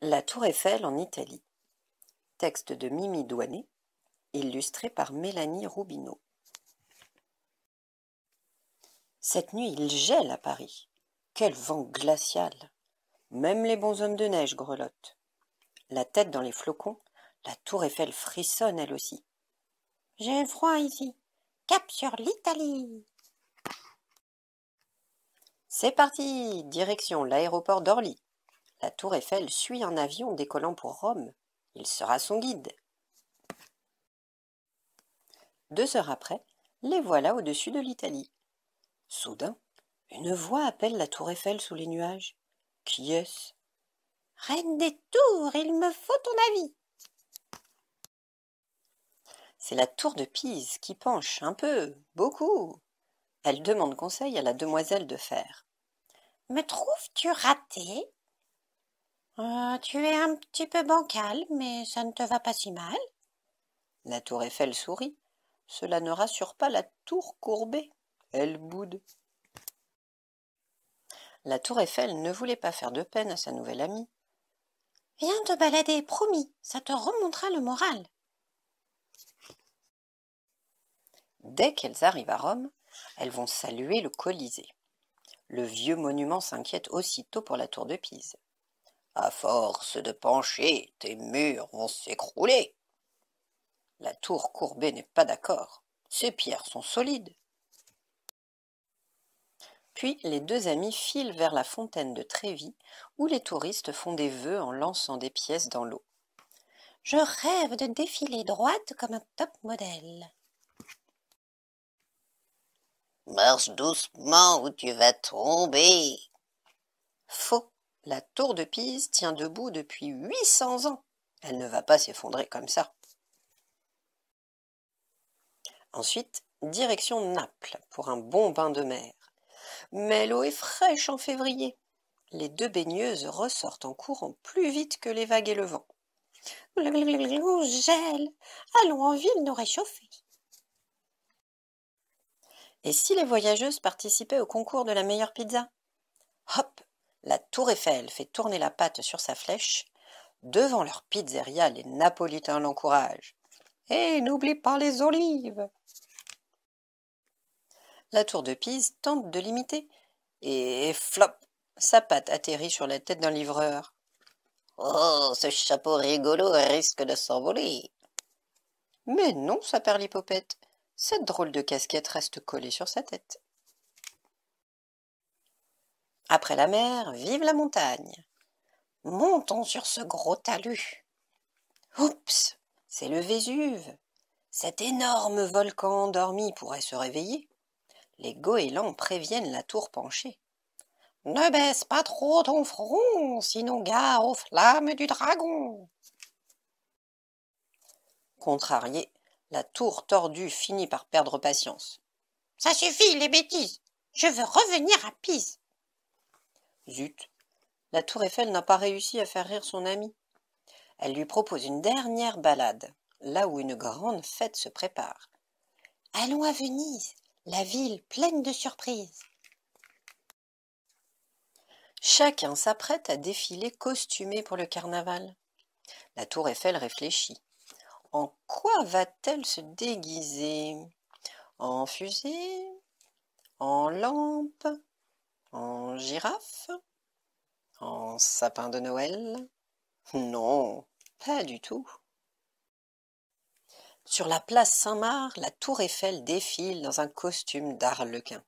La Tour Eiffel en Italie. Texte de Mimi Douanet, illustré par Mélanie Roubineau. Cette nuit, il gèle à Paris. Quel vent glacial! Même les bonshommes de neige grelottent. La tête dans les flocons, la Tour Eiffel frissonne elle aussi. J'ai froid ici. Cap sur l'Italie! C'est parti! Direction l'aéroport d'Orly. La Tour Eiffel suit un avion décollant pour Rome. Il sera son guide. 2 heures après, les voilà au-dessus de l'Italie. Soudain, une voix appelle la Tour Eiffel sous les nuages. Qui est-ce? Reine des tours, il me faut ton avis. C'est la tour de Pise qui penche un peu, beaucoup. Elle demande conseil à la demoiselle de fer. Me trouves-tu raté? Tu es un petit peu bancal, mais ça ne te va pas si mal. La tour Eiffel sourit. Cela ne rassure pas la tour courbée. Elle boude. La tour Eiffel ne voulait pas faire de peine à sa nouvelle amie. Viens te balader, promis, ça te remontera le moral. Dès qu'elles arrivent à Rome, elles vont saluer le Colisée. Le vieux monument s'inquiète aussitôt pour la tour de Pise. À force de pencher, tes murs vont s'écrouler. La tour courbée n'est pas d'accord. Ces pierres sont solides. Puis les deux amis filent vers la fontaine de Trévi, où les touristes font des vœux en lançant des pièces dans l'eau. Je rêve de défiler droite comme un top modèle. Marche doucement ou tu vas tomber. Faux. La tour de Pise tient debout depuis 800 ans. Elle ne va pas s'effondrer comme ça. Ensuite, direction Naples pour un bon bain de mer. Mais l'eau est fraîche en février. Les deux baigneuses ressortent en courant plus vite que les vagues et le vent. On gèle. Allons en ville nous réchauffer. Et si les voyageuses participaient au concours de la meilleure pizza? Hop! La Tour Eiffel fait tourner la patte sur sa flèche. Devant leur pizzeria, les Napolitains l'encouragent. Et n'oublie pas les olives! La tour de Pise tente de l'imiter. Et flop! Sa patte atterrit sur la tête d'un livreur. Oh, ce chapeau rigolo risque de s'envoler! Mais non, sa perlipopette. Cette drôle de casquette reste collée sur sa tête. Après la mer, vive la montagne. Montons sur ce gros talus. Oups, c'est le Vésuve. Cet énorme volcan endormi pourrait se réveiller. Les goélands préviennent la tour penchée. Ne baisse pas trop ton front, sinon gare aux flammes du dragon. Contrariée, la tour tordue finit par perdre patience. Ça suffit, les bêtises. Je veux revenir à Pise. Zut, la tour Eiffel n'a pas réussi à faire rire son amie. Elle lui propose une dernière balade, là où une grande fête se prépare. Allons à Venise, la ville pleine de surprises. Chacun s'apprête à défiler costumé pour le carnaval. La tour Eiffel réfléchit. En quoi va-t-elle se déguiser? En fusée? En lampe? En girafe? En sapin de Noël? Non, pas du tout. Sur la place Saint-Marc, la tour Eiffel défile dans un costume d'arlequin.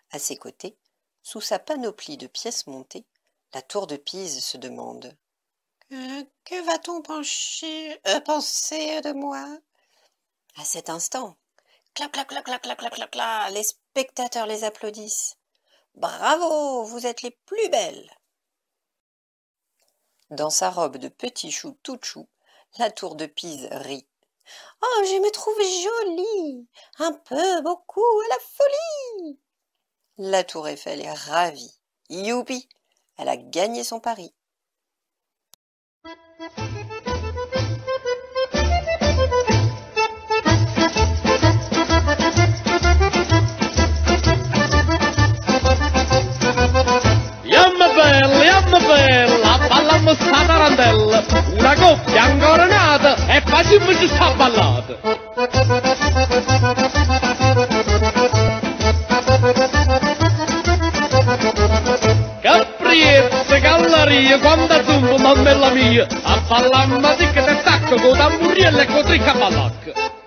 À ses côtés, sous sa panoplie de pièces montées, la tour de Pise se demande « Que va-t-on penser de moi ?» À cet instant, clap, clap, clap, clap, clap, clap, clap, clap, les spectateurs les applaudissent. Bravo, vous êtes les plus belles! Dans sa robe de petit chou tout chou, la tour de Pise rit. Oh, je me trouve jolie, un peu, beaucoup, à la folie! La tour Eiffel est ravie. Youpi! Elle a gagné son pari. Yamma bella, ballammo sta tarantella, una coppia ancora nata e facciamo sta ballata. Capriette, galleria, quanta zumba, mammella mia, a ballamma ticca e tacco con tamburiella e con tricca ballacca.